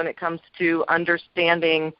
when it comes to understanding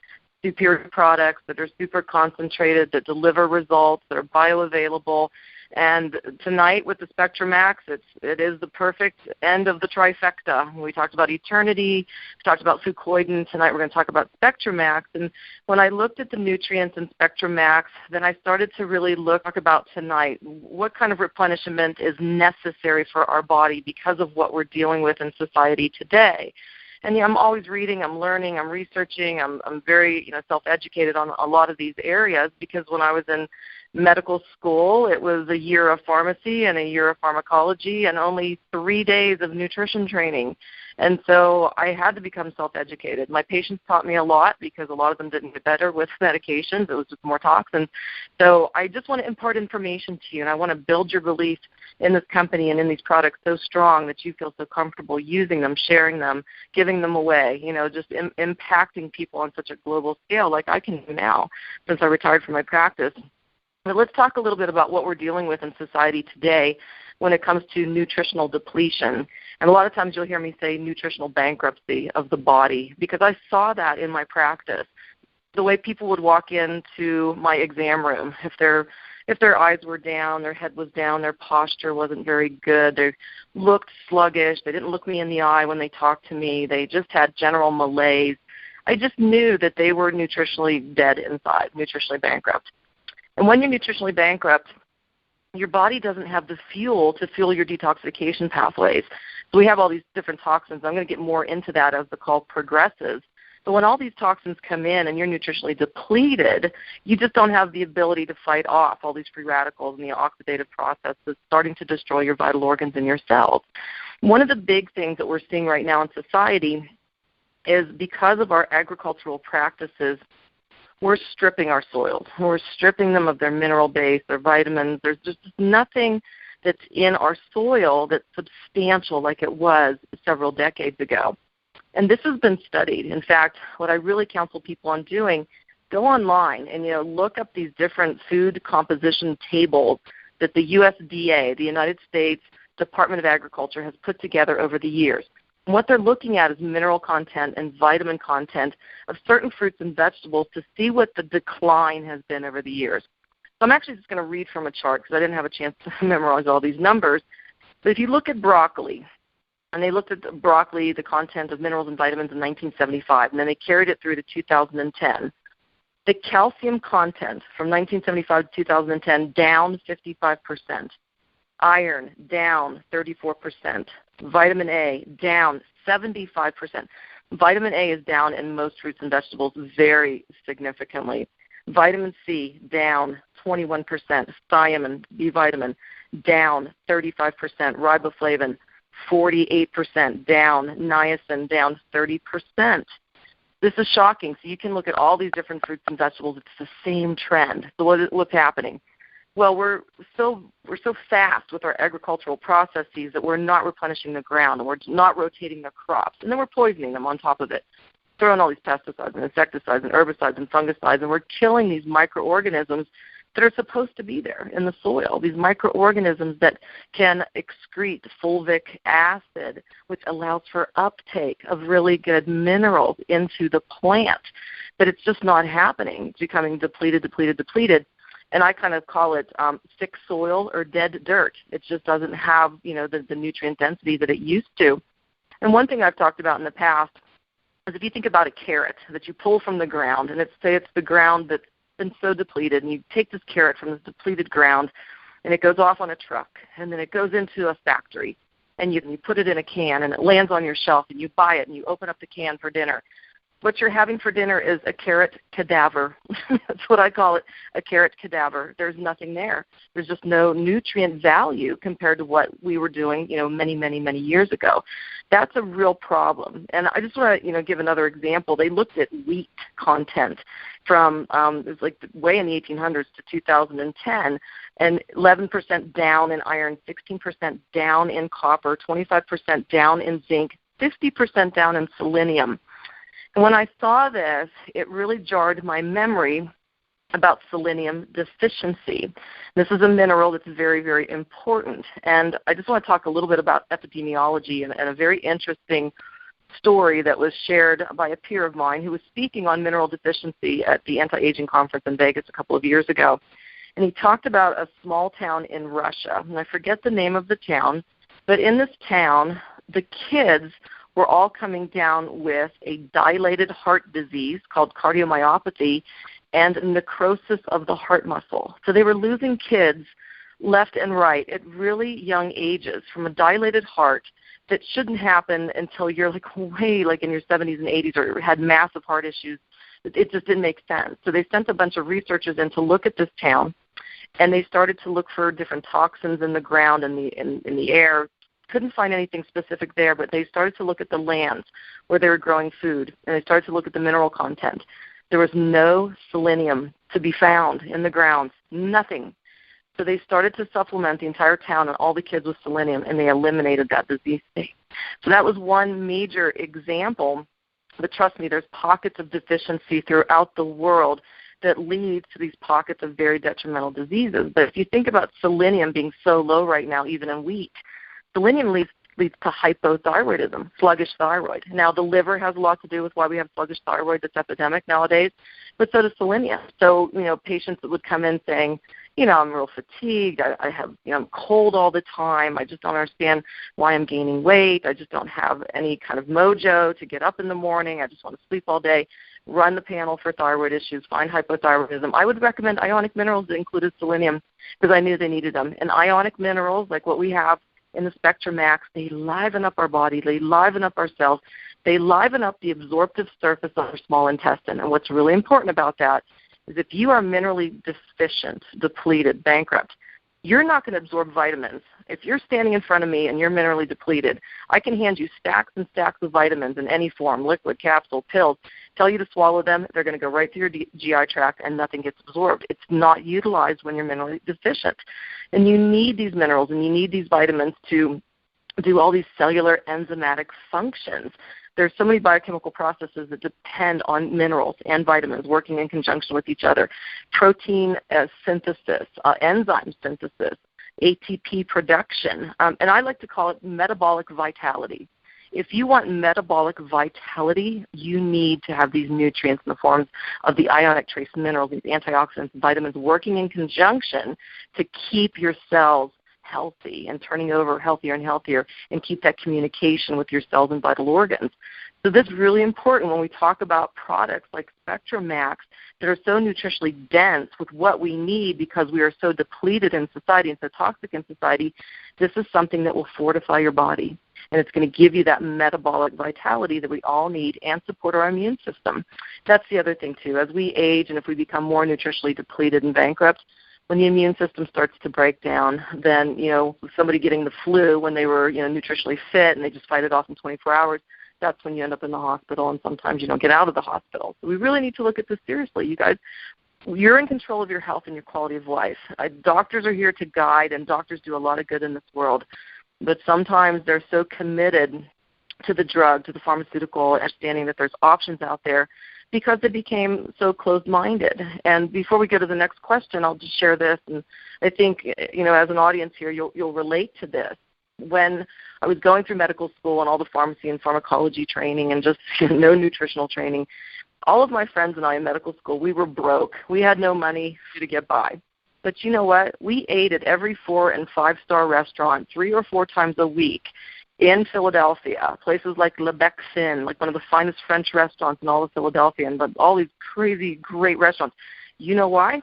superior products that are super concentrated, that deliver results, that are bioavailable. And tonight with the SpectraMaxx, it is the perfect end of the trifecta. We talked about eternity, we talked about fucoidan. Tonight we're going to talk about SpectraMaxx. And when I looked at the nutrients in SpectraMaxx, then I started to really talk about tonight what kind of replenishment is necessary for our body because of what we're dealing with in society today. And I'm always reading, I'm learning, I'm researching, I'm very self-educated on a lot of these areas, because when I was in medical school, it was a year of pharmacy and a year of pharmacology and only 3 days of nutrition training. And so I had to become self-educated. My patients taught me a lot because a lot of them didn't get better with medications. It was just more toxins. So I just want to impart information to you, and I want to build your belief in this company and in these products so strong that you feel so comfortable using them, sharing them, giving them away, just impacting people on such a global scale like I can do now since I retired from my practice. But let's talk a little bit about what we're dealing with in society today when it comes to nutritional depletion. And a lot of times you'll hear me say nutritional bankruptcy of the body, because I saw that in my practice. The way people would walk into my exam room, if their eyes were down, their head was down, their posture wasn't very good, they looked sluggish, they didn't look me in the eye when they talked to me, they just had general malaise, I just knew that they were nutritionally dead inside, nutritionally bankrupt. And when you're nutritionally bankrupt, your body doesn't have the fuel to fuel your detoxification pathways. So we have all these different toxins. I'm going to get more into that as the call progresses. But when all these toxins come in and you're nutritionally depleted, you just don't have the ability to fight off all these free radicals and the oxidative process that's starting to destroy your vital organs and your cells. One of the big things that we're seeing right now in society is because of our agricultural practices, we're stripping our soils. We're stripping them of their mineral base, their vitamins. There's just nothing that's in our soil that's substantial like it was several decades ago. And this has been studied. In fact, what I really counsel people on doing, go online and look up these different food composition tables that the USDA, the United States Department of Agriculture, has put together over the years. And what they're looking at is mineral content and vitamin content of certain fruits and vegetables to see what the decline has been over the years. So I'm actually just going to read from a chart because I didn't have a chance to memorize all these numbers. But if you look at broccoli, and they looked at the broccoli, the content of minerals and vitamins in 1975, and then they carried it through to 2010. The calcium content from 1975 to 2010 down 55%. Iron down 34%. Vitamin A down 75%. Vitamin A is down in most fruits and vegetables very significantly. Vitamin C down 21%. Thiamine, B vitamin, down 35%. Riboflavin, 48% down. Niacin, down 30%. This is shocking. So you can look at all these different fruits and vegetables. It's the same trend. So what's happening? Well, we're so fast with our agricultural processes that we're not replenishing the ground, and we're not rotating the crops, and then we're poisoning them on top of it, throwing all these pesticides and insecticides and herbicides and fungicides, and we're killing these microorganisms that are supposed to be there in the soil, these microorganisms that can excrete fulvic acid, which allows for uptake of really good minerals into the plant. But it's just not happening. It's becoming depleted. And I kind of call it sick soil or dead dirt. It just doesn't have, the nutrient density that it used to. And one thing I've talked about in the past is if you think about a carrot that you pull from the ground, and say it's the ground that's been so depleted, and you take this carrot from this depleted ground, and it goes off on a truck, and then it goes into a factory, and you put it in a can, and it lands on your shelf, and you buy it, and you open up the can for dinner. What you're having for dinner is a carrot cadaver. That's what I call it, a carrot cadaver. There's nothing there. There's just no nutrient value compared to what we were doing, many, many, many years ago. That's a real problem. And I just want to, give another example. They looked at wheat content from it was like way in the 1800s to 2010, and 11% down in iron, 16% down in copper, 25% down in zinc, 50% down in selenium. And when I saw this, it really jarred my memory about selenium deficiency. This is a mineral that's very, very important. And I just want to talk a little bit about epidemiology and a very interesting story that was shared by a peer of mine who was speaking on mineral deficiency at the anti-aging conference in Vegas a couple of years ago. And he talked about a small town in Russia, and I forget the name of the town, but in this town, the kids were all coming down with a dilated heart disease called cardiomyopathy and necrosis of the heart muscle. So they were losing kids left and right at really young ages from a dilated heart that shouldn't happen until you're way in your 70s and 80s or had massive heart issues. It just didn't make sense. So they sent a bunch of researchers in to look at this town, and they started to look for different toxins in the ground and in the air. Couldn't find anything specific there, but they started to look at the lands where they were growing food, and they started to look at the mineral content. There was no selenium to be found in the grounds, nothing. So they started to supplement the entire town and all the kids with selenium, and they eliminated that disease state. So that was one major example. But trust me, there's pockets of deficiency throughout the world that leads to these pockets of very detrimental diseases. But if you think about selenium being so low right now, even in wheat, selenium leads to hypothyroidism, sluggish thyroid. Now, the liver has a lot to do with why we have sluggish thyroid that's epidemic nowadays, but so does selenium. So, patients that would come in saying, I'm real fatigued, I'm cold all the time, I just don't understand why I'm gaining weight, I just don't have any kind of mojo to get up in the morning, I just want to sleep all day. Run the panel for thyroid issues, find hypothyroidism. I would recommend ionic minerals that included selenium because I knew they needed them. And ionic minerals, like what we have in the SpectraMaxx, they liven up our body, they liven up our cells, they liven up the absorptive surface of our small intestine. And what's really important about that is if you are minerally deficient, depleted, bankrupt, you're not going to absorb vitamins. If you're standing in front of me and you're minerally depleted, I can hand you stacks and stacks of vitamins in any form, liquid, capsule, pills, tell you to swallow them. They're going to go right through your GI tract and nothing gets absorbed. It's not utilized when you're minerally deficient. And you need these minerals and you need these vitamins to do all these cellular enzymatic functions. There's so many biochemical processes that depend on minerals and vitamins working in conjunction with each other. Protein synthesis, enzyme synthesis, ATP production, and I like to call it metabolic vitality. If you want metabolic vitality, you need to have these nutrients in the forms of the ionic trace minerals, these antioxidants, vitamins working in conjunction to keep your cells healthy and turning over healthier and healthier and keep that communication with your cells and vital organs. So this is really important when we talk about products like SpectraMaxx that are so nutritionally dense with what we need because we are so depleted in society and so toxic in society. This is something that will fortify your body, and it's going to give you that metabolic vitality that we all need and support our immune system. That's the other thing, too. As we age and if we become more nutritionally depleted and bankrupt, when the immune system starts to break down, then, somebody getting the flu when they were, nutritionally fit and they just fight it off in 24 hours, that's when you end up in the hospital, and sometimes you don't get out of the hospital. So we really need to look at this seriously. You guys, you're in control of your health and your quality of life. Doctors are here to guide, and doctors do a lot of good in this world. But sometimes they're so committed to the drug, to the pharmaceutical, understanding that there's options out there because they became so closed-minded. And before we go to the next question, I'll just share this, and I think, as an audience here, you'll relate to this. When I was going through medical school and all the pharmacy and pharmacology training and just no nutritional training, all of my friends and I in medical school, we were broke. We had no money to get by. But you know what? We ate at every 4- and 5-star restaurant 3 or 4 times a week in Philadelphia, places like Le Bec Fin, like one of the finest French restaurants in all of Philadelphia, and all these crazy, great restaurants. You know why?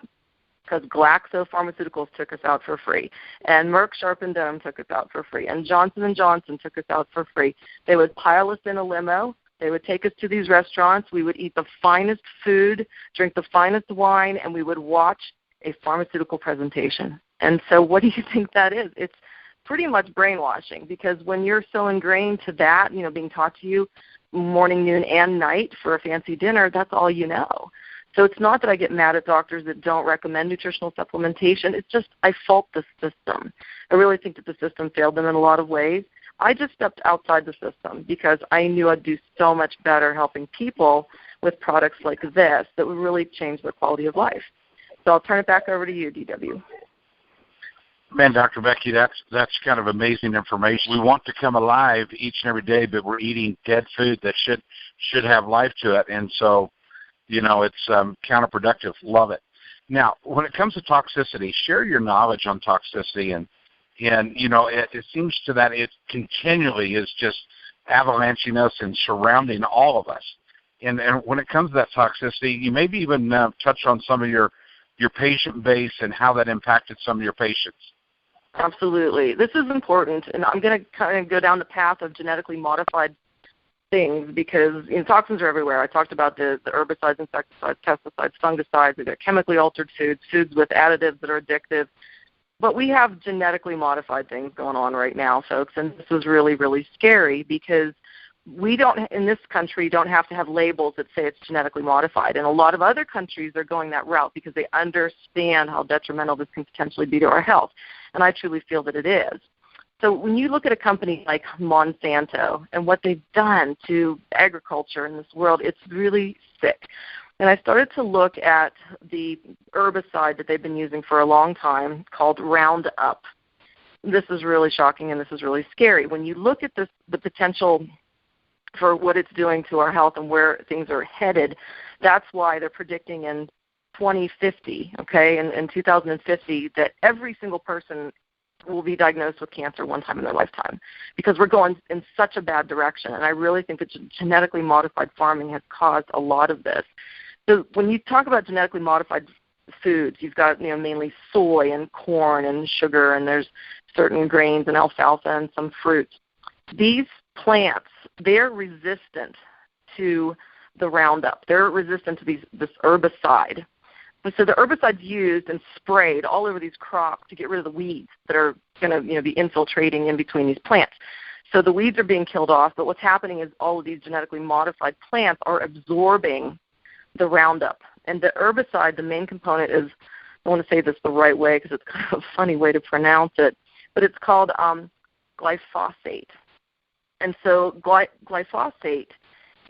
Because Glaxo Pharmaceuticals took us out for free, and Merck Sharp & Dohme took us out for free, and Johnson & Johnson took us out for free. They would pile us in a limo. They would take us to these restaurants. We would eat the finest food, drink the finest wine, and we would watch a pharmaceutical presentation. And so what do you think that is? It's pretty much brainwashing, because when you're so ingrained to that, being taught to you morning, noon, and night for a fancy dinner, that's all you know. So it's not that I get mad at doctors that don't recommend nutritional supplementation. It's just I fault the system. I really think that the system failed them in a lot of ways. I just stepped outside the system because I knew I'd do so much better helping people with products like this that would really change their quality of life. So I'll turn it back over to you, DW. Man, Dr. Becky, that's kind of amazing information. We want to come alive each and every day, but we're eating dead food that should have life to it, and so, it's counterproductive. Love it. Now, when it comes to toxicity, share your knowledge on toxicity, and it seems to that it continually is just avalanching us and surrounding all of us. And when it comes to that toxicity, you maybe even touch on some of your patient base and how that impacted some of your patients. Absolutely. This is important, and I'm going to kind of go down the path of genetically modified things because toxins are everywhere. I talked about the herbicides, insecticides, pesticides, fungicides. We've got chemically altered foods with additives that are addictive. But we have genetically modified things going on right now, folks, and this is really, really scary because we don't, in this country, don't have to have labels that say it's genetically modified. And a lot of other countries are going that route because they understand how detrimental this can potentially be to our health. And I truly feel that it is. So when you look at a company like Monsanto and what they've done to agriculture in this world, it's really sick. And I started to look at the herbicide that they've been using for a long time called Roundup. This is really shocking and this is really scary. When you look at the potential for what it's doing to our health and where things are headed, that's why they're predicting in 2050, in 2050, that every single person will be diagnosed with cancer one time in their lifetime because we're going in such a bad direction. And I really think that genetically modified farming has caused a lot of this. So when you talk about genetically modified foods, you've got mainly soy and corn and sugar, and there's certain grains and alfalfa and some fruits. These plants, they're resistant to the Roundup. They're resistant to this herbicide. And so the herbicide's used and sprayed all over these crops to get rid of the weeds that are going to be infiltrating in between these plants. So the weeds are being killed off, but what's happening is all of these genetically modified plants are absorbing the Roundup. And the herbicide, the main component is, I want to say this the right way because it's kind of a funny way to pronounce it, but it's called glyphosate. And so glyphosate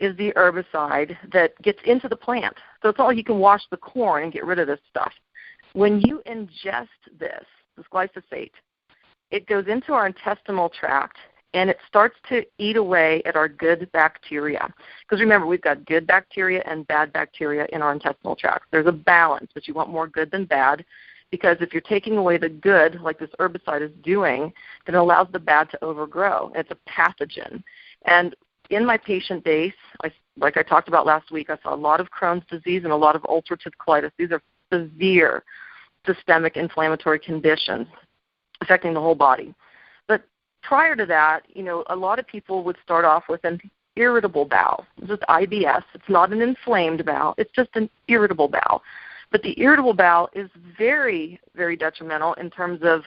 is the herbicide that gets into the plant. So it's all you can wash the corn and get rid of this stuff. When you ingest this glyphosate, it goes into our intestinal tract and it starts to eat away at our good bacteria. Because remember, we've got good bacteria and bad bacteria in our intestinal tract. There's a balance, but you want more good than bad, because if you're taking away the good, like this herbicide is doing, then it allows the bad to overgrow. It's a pathogen. And in my patient base, like I talked about last week, I saw a lot of Crohn's disease and a lot of ulcerative colitis. These are severe systemic inflammatory conditions affecting the whole body. But prior to that, a lot of people would start off with an irritable bowel. It's just IBS. It's not an inflamed bowel. It's just an irritable bowel. But the irritable bowel is very, very detrimental in terms of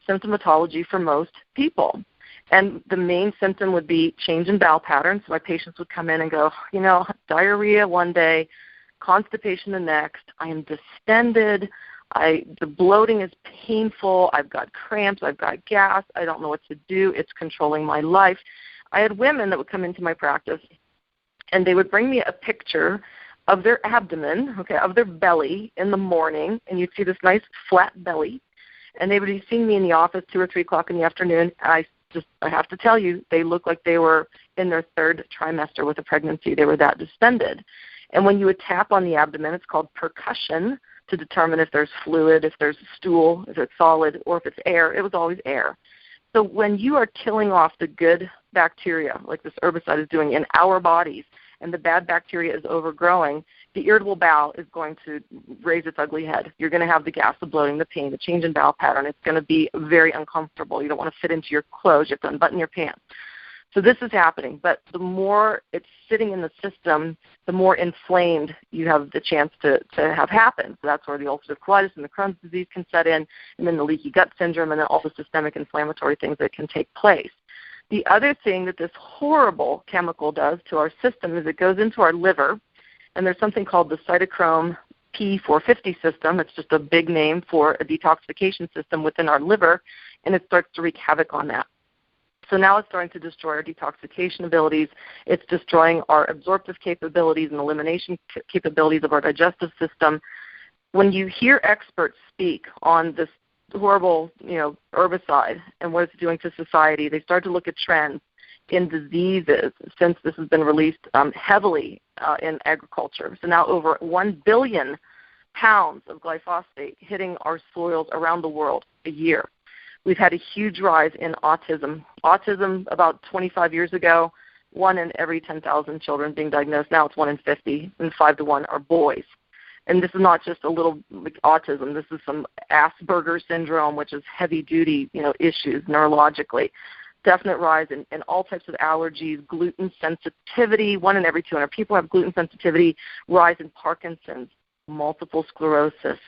symptomatology for most people. And the main symptom would be change in bowel patterns. So my patients would come in and go, diarrhea one day, constipation the next. I am distended. The bloating is painful. I've got cramps. I've got gas. I don't know what to do. It's controlling my life. I had women that would come into my practice, and they would bring me a picture of their abdomen, of their belly in the morning, and you'd see this nice flat belly. And they would be seeing me in the office 2 or 3 o'clock in the afternoon, and I have to tell you, they look like they were in their 3rd trimester with a pregnancy. They were that distended. And when you would tap on the abdomen, it's called percussion to determine if there's fluid, if there's stool, if it's solid, or if it's air. It was always air. So when you are killing off the good bacteria, like this herbicide is doing in our bodies, and the bad bacteria is overgrowing, the irritable bowel is going to raise its ugly head. You're going to have the gas, the bloating, the pain, the change in bowel pattern. It's going to be very uncomfortable. You don't want to fit into your clothes. You have to unbutton your pants. So this is happening. But the more it's sitting in the system, the more inflamed you have the chance to have happen. So that's where the ulcerative colitis and the Crohn's disease can set in, and then the leaky gut syndrome, and then all the systemic inflammatory things that can take place. The other thing that this horrible chemical does to our system is it goes into our liver, and there's something called the cytochrome P450 system. It's just a big name for a detoxification system within our liver, and it starts to wreak havoc on that. So now it's starting to destroy our detoxification abilities. It's destroying our absorptive capabilities and elimination capabilities of our digestive system. When you hear experts speak on this horrible, herbicide and what it's doing to society, they start to look at trends in diseases since this has been released heavily in agriculture. So now over 1 billion pounds of glyphosate hitting our soils around the world a year. We've had a huge rise in autism. Autism about 25 years ago, 1 in every 10,000 children being diagnosed. Now it's 1 in 50, and 5 to 1 are boys. And this is not just a little autism. This is some Asperger's syndrome, which is heavy-duty, issues neurologically. Definite rise in all types of allergies, gluten sensitivity. 1 in every 200 people have gluten sensitivity. Rise in Parkinson's, multiple sclerosis,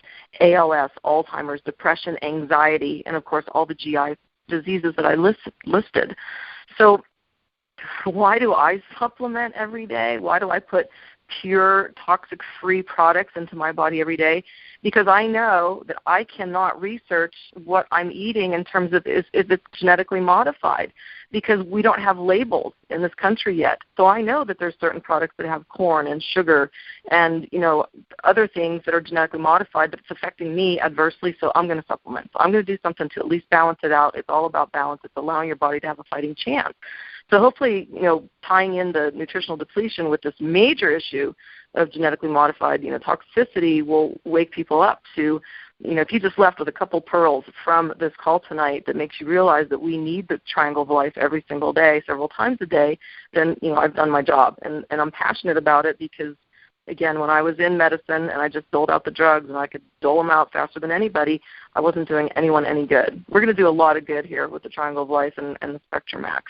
ALS, Alzheimer's, depression, anxiety, and, of course, all the GI diseases that I listed. So why do I supplement every day? Why do I put pure toxic-free products into my body every day? Because I know that I cannot research what I'm eating in terms of if it's genetically modified, because we don't have labels in this country yet. So I know that there's certain products that have corn and sugar and, other things that are genetically modified, but it's affecting me adversely, so I'm going to supplement. So I'm going to do something to at least balance it out. It's all about balance. It's allowing your body to have a fighting chance. So hopefully, tying in the nutritional depletion with this major issue of genetically modified, toxicity will wake people up to, if you just left with a couple pearls from this call tonight that makes you realize that we need the triangle of life every single day, several times a day, then, I've done my job. And I'm passionate about it because, again, when I was in medicine and I just doled out the drugs and I could dole them out faster than anybody, I wasn't doing anyone any good. We're going to do a lot of good here with the triangle of life and the SpectraMaxx.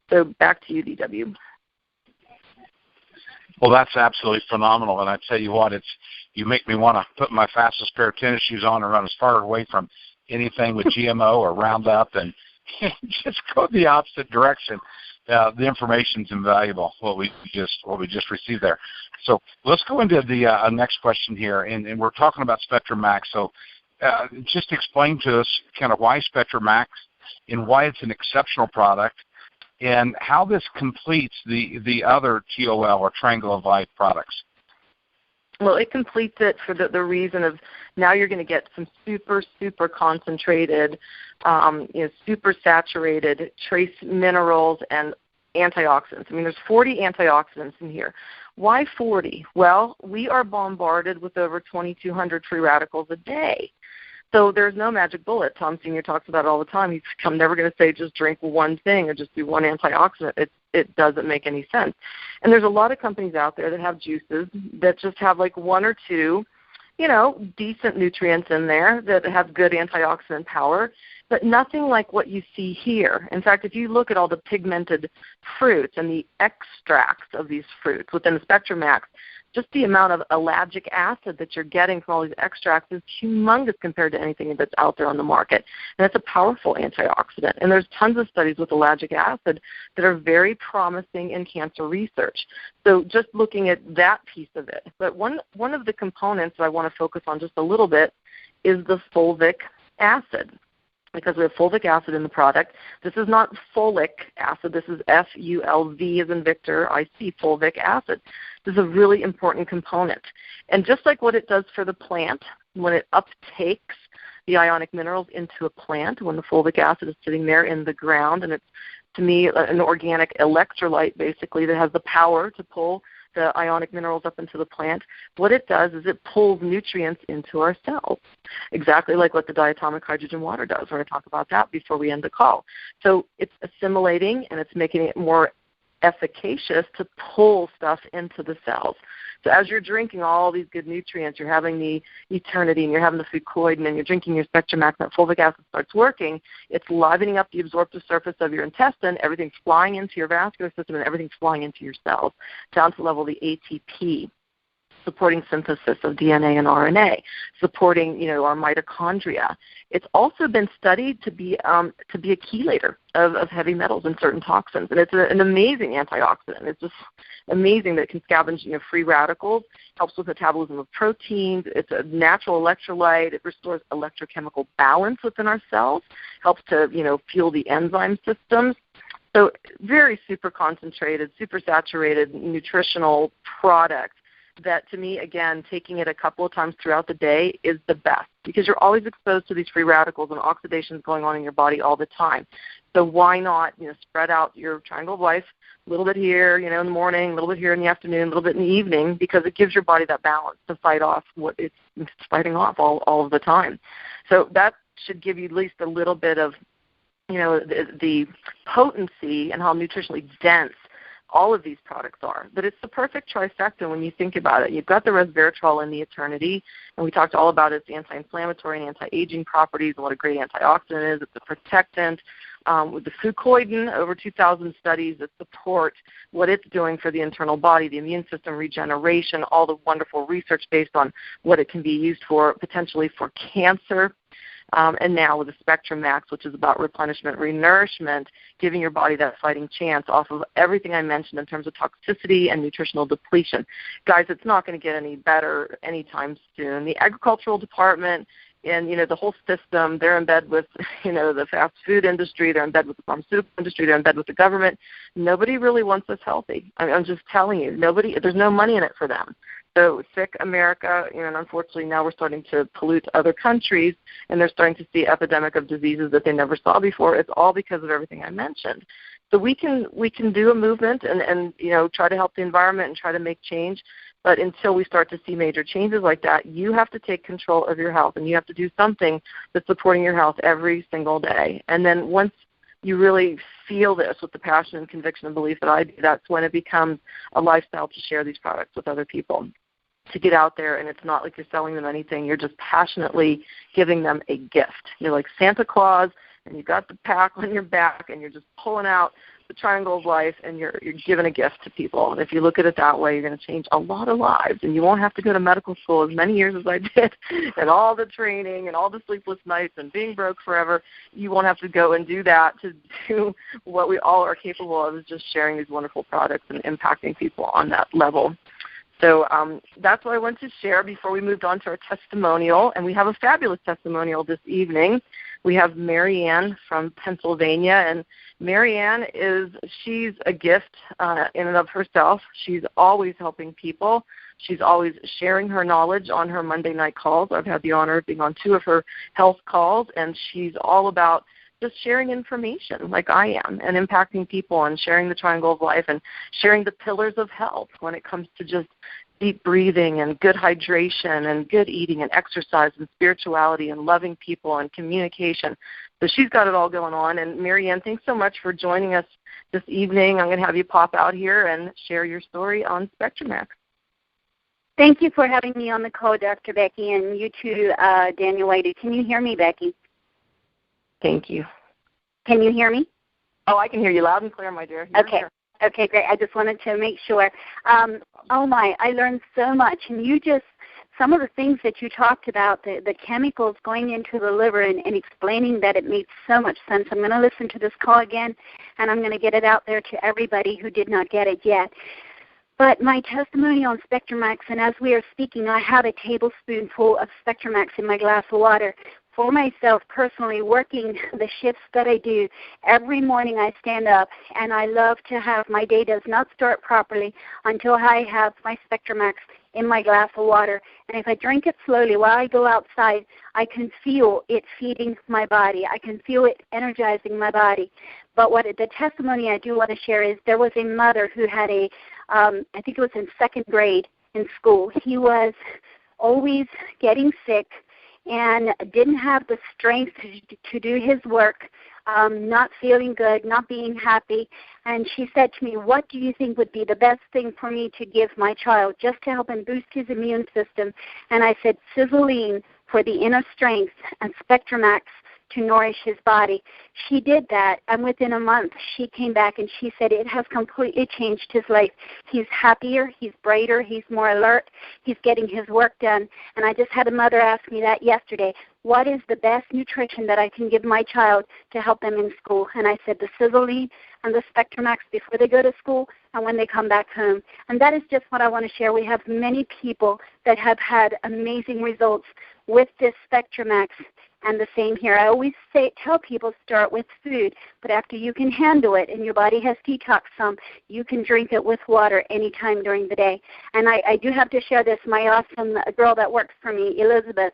So back to you, DW. Well, that's absolutely phenomenal, and I tell you what, you make me want to put my fastest pair of tennis shoes on and run as far away from anything with GMO or Roundup, and just go the opposite direction. The information's invaluable. What we just received there. So let's go into the next question here, and we're talking about SpectraMaxx. So just explain to us kind of why SpectraMaxx and why it's an exceptional product, and how this completes the other TOL or Triangle of Life products. Well, it completes it for the reason of now you're going to get some super, super concentrated, super saturated trace minerals and antioxidants. I mean, there's 40 antioxidants in here. Why 40? Well, we are bombarded with over 2,200 free radicals a day. So there's no magic bullet. Tom Sr. talks about it all the time. I'm never going to say just drink one thing or just do one antioxidant. It doesn't make any sense. And there's a lot of companies out there that have juices that just have like 1 or 2, decent nutrients in there that have good antioxidant power, but nothing like what you see here. In fact, if you look at all the pigmented fruits and the extracts of these fruits within the SpectraMaxx, just the amount of ellagic acid that you're getting from all these extracts is humongous compared to anything that's out there on the market. And it's a powerful antioxidant. And there's tons of studies with ellagic acid that are very promising in cancer research. So just looking at that piece of it. But one of the components that I want to focus on just a little bit is the fulvic acid, because we have fulvic acid in the product. This is not folic acid. This is Fulv as in Victor, IC, fulvic acid. This is a really important component. And just like what it does for the plant, when it uptakes the ionic minerals into a plant, when the fulvic acid is sitting there in the ground, and it's, to me, an organic electrolyte, basically, that has the power to pull the ionic minerals up into the plant, what it does is it pulls nutrients into our cells, exactly like what the diatomic hydrogen water does. We're going to talk about that before we end the call. So it's assimilating and it's making it more efficacious to pull stuff into the cells. So as you're drinking all these good nutrients, you're having the eternity and you're having the fucoid and you're drinking your SpectraMaxx, that fulvic acid starts working, it's livening up the absorptive surface of your intestine, everything's flying into your vascular system and everything's flying into your cells, down to the level of the ATP, supporting synthesis of DNA and RNA, supporting, our mitochondria. It's also been studied to be a chelator of heavy metals and certain toxins, and it's an amazing antioxidant. It's just amazing that it can scavenge, free radicals, helps with metabolism of proteins. It's a natural electrolyte. It restores electrochemical balance within our cells, helps to, fuel the enzyme systems. So very super concentrated, super saturated nutritional product that, to me, again, taking it a couple of times throughout the day is the best, because you're always exposed to these free radicals and oxidations going on in your body all the time. So why not, spread out your triangle of life a little bit here, in the morning, a little bit here in the afternoon, a little bit in the evening, because it gives your body that balance to fight off what it's fighting off all of the time. So that should give you at least a little bit of, the potency and how nutritionally dense all of these products are. But it's the perfect trifecta when you think about it. You've got the resveratrol in the Eternity, and we talked all about its anti-inflammatory and anti-aging properties and what a great antioxidant is. It's a protectant. With the fucoidan, over 2,000 studies that support what it's doing for the internal body, the immune system regeneration, all the wonderful research based on what it can be used for, potentially for cancer. And now with the SpectraMaxx, which is about replenishment, renourishment, giving your body that fighting chance off of everything I mentioned in terms of toxicity and nutritional depletion. Guys, it's not going to get any better anytime soon. The agricultural department and, the whole system, they're in bed with, the fast food industry, they're in bed with the pharmaceutical industry, they're in bed with the government. Nobody really wants us healthy. I'm just telling you, there's no money in it for them. So sick America, and unfortunately now we're starting to pollute other countries, and they're starting to see epidemic of diseases that they never saw before. It's all because of everything I mentioned. So we can do a movement and try to help the environment and try to make change. But until we start to see major changes like that, you have to take control of your health, and you have to do something that's supporting your health every single day. And then once you really feel this with the passion and conviction and belief that I do, that's when it becomes a lifestyle to share these products with other people, to get out there, and it's not like you're selling them anything. You're just passionately giving them a gift. You're like Santa Claus, and you've got the pack on your back, and you're just pulling out the triangle of life, and you're giving a gift to people. And if you look at it that way, you're going to change a lot of lives, and you won't have to go to medical school as many years as I did, and all the training and all the sleepless nights and being broke forever. You won't have to go and do that to do what we all are capable of, is just sharing these wonderful products and impacting people on that level. So that's what I wanted to share before we moved on to our testimonial. And we have a fabulous testimonial this evening. We have Marianne from Pennsylvania. And Marianne she's a gift in and of herself. She's always helping people. She's always sharing her knowledge on her Monday night calls. I've had the honor of being on 2 of her health calls, and she's all about just sharing information like I am and impacting people and sharing the triangle of life and sharing the pillars of health when it comes to just deep breathing and good hydration and good eating and exercise and spirituality and loving people and communication. So she's got it all going on. And Marianne, thanks so much for joining us this evening. I'm going to have you pop out here and share your story on SpectraMaxx. Thank you for having me on the call, Dr. Becky, and you too, Daniel Whitey. Can you hear me, Becky? Thank you. Can you hear me? Oh, I can hear you loud and clear, my dear. Okay. Here. Okay, great. I just wanted to make sure. Oh, my, I learned so much. And some of the things that you talked about, the chemicals going into the liver and explaining that it makes so much sense. I'm going to listen to this call again, and I'm going to get it out there to everybody who did not get it yet. But my testimony on SpectraMaxx, and as we are speaking, I have a tablespoonful of SpectraMaxx in my glass of water. For myself personally, working the shifts that I do, every morning I stand up and I love to have, my day does not start properly until I have my SpectraMaxx in my glass of water. And if I drink it slowly while I go outside, I can feel it feeding my body. I can feel it energizing my body. But the testimony I do want to share is there was a mother who had I think it was in 2nd grade in school. He was always getting sick and didn't have the strength to do his work, not feeling good, not being happy. And she said to me, what do you think would be the best thing for me to give my child just to help him boost his immune system? And I said, Sizzling for the inner strength and SpectraMaxx to nourish his body. She did that, and within a month she came back and she said it has completely changed his life. He's happier, he's brighter, he's more alert, he's getting his work done. And I just had a mother ask me that yesterday. What is the best nutrition that I can give my child to help them in school? And I said the Sizzling and the SpectraMaxx before they go to school and when they come back home. And that is just what I want to share. We have many people that have had amazing results with this SpectraMaxx. And the same here. I always tell people start with food, but after you can handle it and your body has detoxed some, you can drink it with water anytime during the day. And I do have to share this. My awesome girl that works for me, Elizabeth,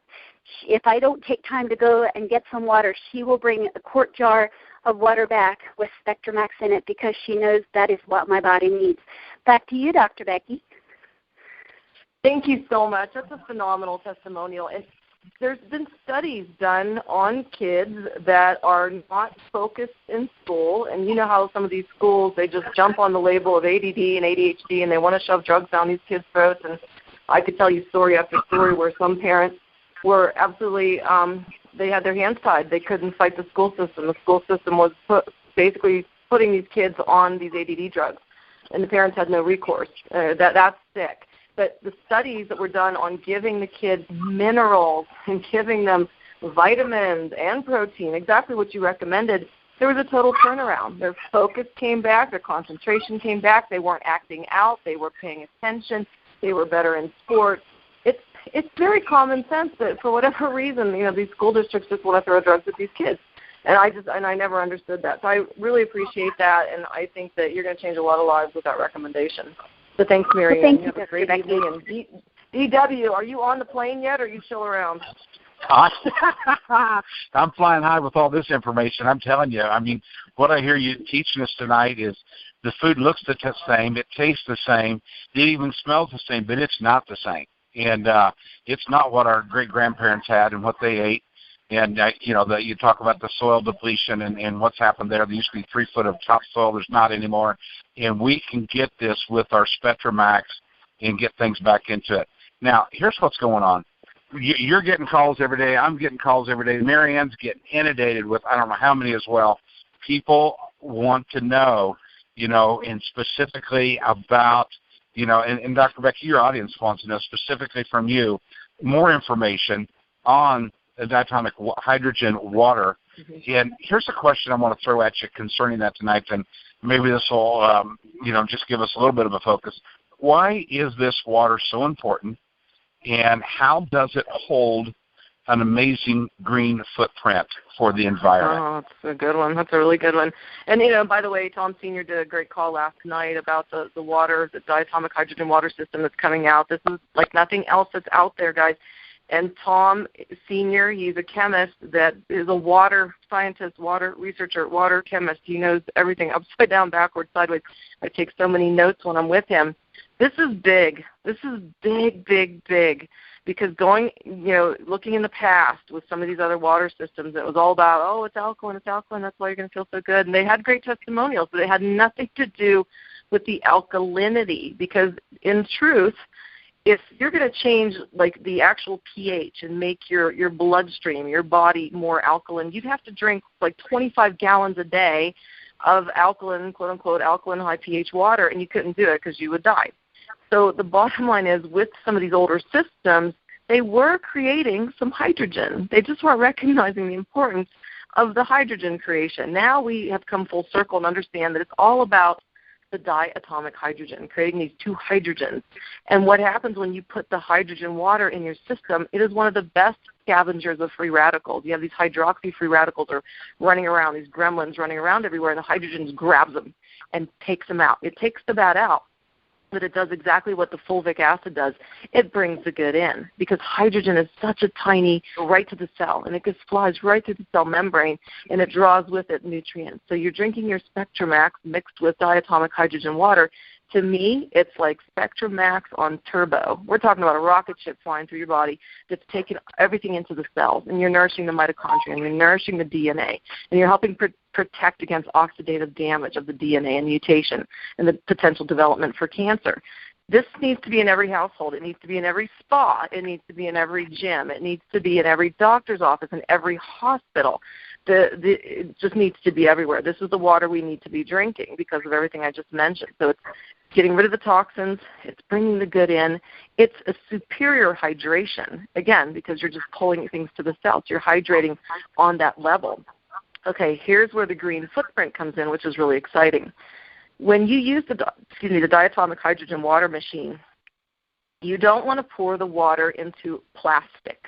if I don't take time to go and get some water, she will bring a quart jar of water back with SpectraMaxx in it because she knows that is what my body needs. Back to you, Dr. Becky. Thank you so much. That's a phenomenal testimonial. And there's been studies done on kids that are not focused in school. And you know how some of these schools, they just jump on the label of ADD and ADHD and they want to shove drugs down these kids' throats. And I could tell you story after story where some parents were absolutely, they had their hands tied. They couldn't fight the school system. The school system was basically putting these kids on these ADD drugs. And the parents had no recourse. That's sick. But the studies that were done on giving the kids minerals and giving them vitamins and protein, exactly what you recommended, there was a total turnaround. Their focus came back. Their concentration came back. They weren't acting out. They were paying attention. They were better in sports. It's very common sense that for whatever reason, these school districts just want to throw drugs at these kids. And I never understood that. So I really appreciate that, and I think that you're going to change a lot of lives with that recommendation. So thanks, Mary. Well, thank you. Have a great evening. And DW, are you on the plane yet, or are you still around? I'm flying high with all this information. I'm telling you. I mean, what I hear you teaching us tonight is the food looks the same, it tastes the same, it even smells the same, but it's not the same. And it's not what our great-grandparents had and what they ate. And, you talk about the soil depletion and what's happened there. There used to be 3 foot of topsoil. There's not anymore. And we can get this with our SpectraMaxx and get things back into it. Now, here's what's going on. You're getting calls every day. I'm getting calls every day. Marianne's getting inundated with I don't know how many as well. People want to know, and specifically about, and Dr. Becky, your audience wants to know specifically from you more information on diatomic hydrogen water. Mm-hmm. And here's a question I want to throw at you concerning that tonight, and maybe this will, just give us a little bit of a focus. Why is this water so important, and how does it hold an amazing green footprint for the environment? Oh, that's a good one. That's a really good one. And, by the way, Tom Sr. did a great call last night about the water, the diatomic hydrogen water system that's coming out. This is like nothing else that's out there, guys. And Tom Sr., he's a chemist that is a water scientist, water researcher, water chemist. He knows everything upside down, backwards, sideways. I take so many notes when I'm with him. This is big. This is big, big, big. Because looking in the past with some of these other water systems, it was all about, it's alkaline, that's why you're going to feel so good. And they had great testimonials, but it had nothing to do with the alkalinity. Because in truth, if you're going to change like the actual pH and make your bloodstream, your body more alkaline, you'd have to drink like 25 gallons a day of alkaline, quote unquote, alkaline high pH water, and you couldn't do it because you would die. So the bottom line is with some of these older systems, they were creating some hydrogen. They just weren't recognizing the importance of the hydrogen creation. Now we have come full circle and understand that it's all about the diatomic hydrogen, creating these 2 hydrogens. And what happens when you put the hydrogen water in your system, it is one of the best scavengers of free radicals. You have these hydroxy free radicals are running around, these gremlins running around everywhere, and the hydrogen grabs them and takes them out. It takes the bad out, but it does exactly what the fulvic acid does. It brings the good in because hydrogen is such a tiny, right to the cell, and it just flies right through the cell membrane, and it draws with it nutrients. So you're drinking your SpectraMaxx mixed with diatomic hydrogen water. To me, it's like SpectraMaxx on turbo. We're talking about a rocket ship flying through your body that's taking everything into the cells, and you're nourishing the mitochondria, and you're nourishing the DNA, and you're helping protect against oxidative damage of the DNA and mutation and the potential development for cancer. This needs to be in every household. It needs to be in every spa. It needs to be in every gym. It needs to be in every doctor's office, in every hospital. It just needs to be everywhere. This is the water we need to be drinking because of everything I just mentioned. So it's getting rid of the toxins. It's bringing the good in. It's a superior hydration, again, because you're just pulling things to the cells. You're hydrating on that level. Okay, here's where the green footprint comes in, which is really exciting. When you use the diatomic hydrogen water machine, you don't want to pour the water into plastic.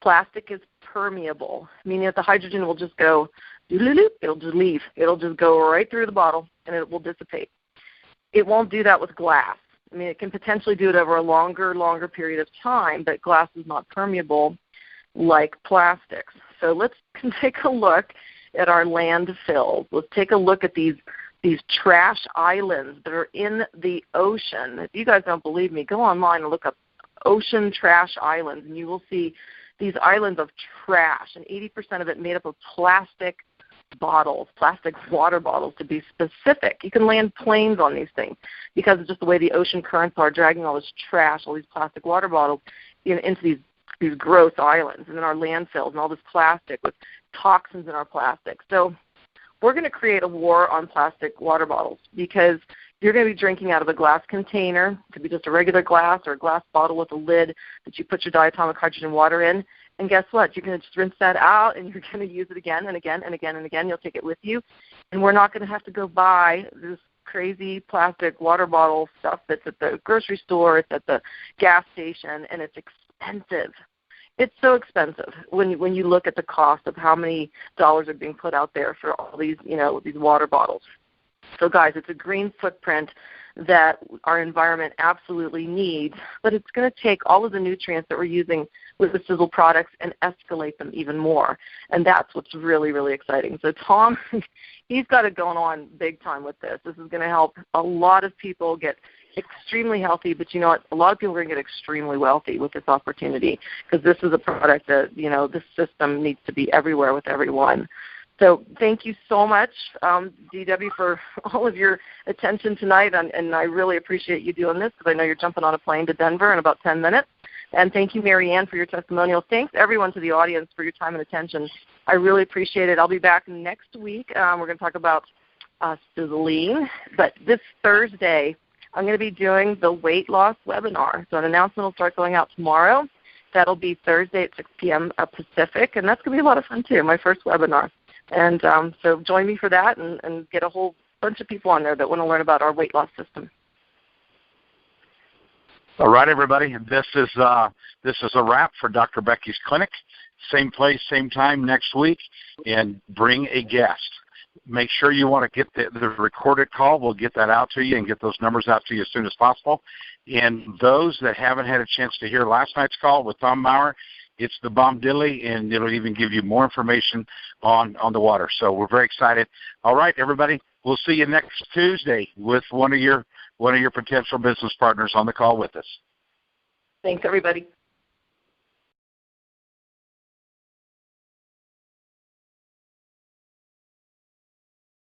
Plastic is permeable, meaning that the hydrogen will just go, it'll just leave. It'll just go right through the bottle, and it will dissipate. It won't do that with glass. I mean, it can potentially do it over a longer period of time, but glass is not permeable like plastics. So let's take a look at our landfills. Let's take a look at these trash islands that are in the ocean. If you guys don't believe me, go online and look up ocean trash islands, and you will see these islands of trash, and 80% of it made up of plastic bottles, plastic water bottles to be specific. You can land planes on these things because of just the way the ocean currents are dragging all this trash, all these plastic water bottles into these gross islands, and in our landfills, and all this plastic with toxins in our plastic. So we're going to create a war on plastic water bottles because you're going to be drinking out of a glass container. It could be just a regular glass or a glass bottle with a lid that you put your diatomic hydrogen water in. And guess what? You're going to just rinse that out, and you're going to use it again and again and again and again. You'll take it with you. And we're not going to have to go buy this crazy plastic water bottle stuff that's at the grocery store, it's at the gas station, and it's expensive. It's so expensive when you look at the cost of how many dollars are being put out there for all these, these water bottles. So guys, it's a green footprint that our environment absolutely needs, but it's going to take all of the nutrients that we're using with the Sizzle products and escalate them even more. And that's what's really, really exciting. So Tom, he's got it going on big time with this. This is going to help a lot of people get extremely healthy, but you know what? A lot of people are going to get extremely wealthy with this opportunity because this is a product that, this system needs to be everywhere with everyone. So thank you so much, DW, for all of your attention tonight, and I really appreciate you doing this because I know you're jumping on a plane to Denver in about 10 minutes. And thank you, Marianne, for your testimonials. Thanks, everyone, to the audience for your time and attention. I really appreciate it. I'll be back next week. We're going to talk about sizzling, but this Thursday I'm going to be doing the weight loss webinar. So an announcement will start going out tomorrow. That'll be Thursday at 6 p.m. Pacific, and that's going to be a lot of fun, too, my first webinar. And so join me for that and get a whole bunch of people on there that want to learn about our weight loss system. All right, everybody. This is a wrap for Dr. Becky's Clinic. Same place, same time next week, and bring a guest. Make sure you want to get the recorded call. We'll get that out to you and get those numbers out to you as soon as possible. And those that haven't had a chance to hear last night's call with Tom Maurer, it's the bomb dilly, and it'll even give you more information on the water. So we're very excited. All right, everybody, we'll see you next Tuesday with one of your potential business partners on the call with us. Thanks, everybody.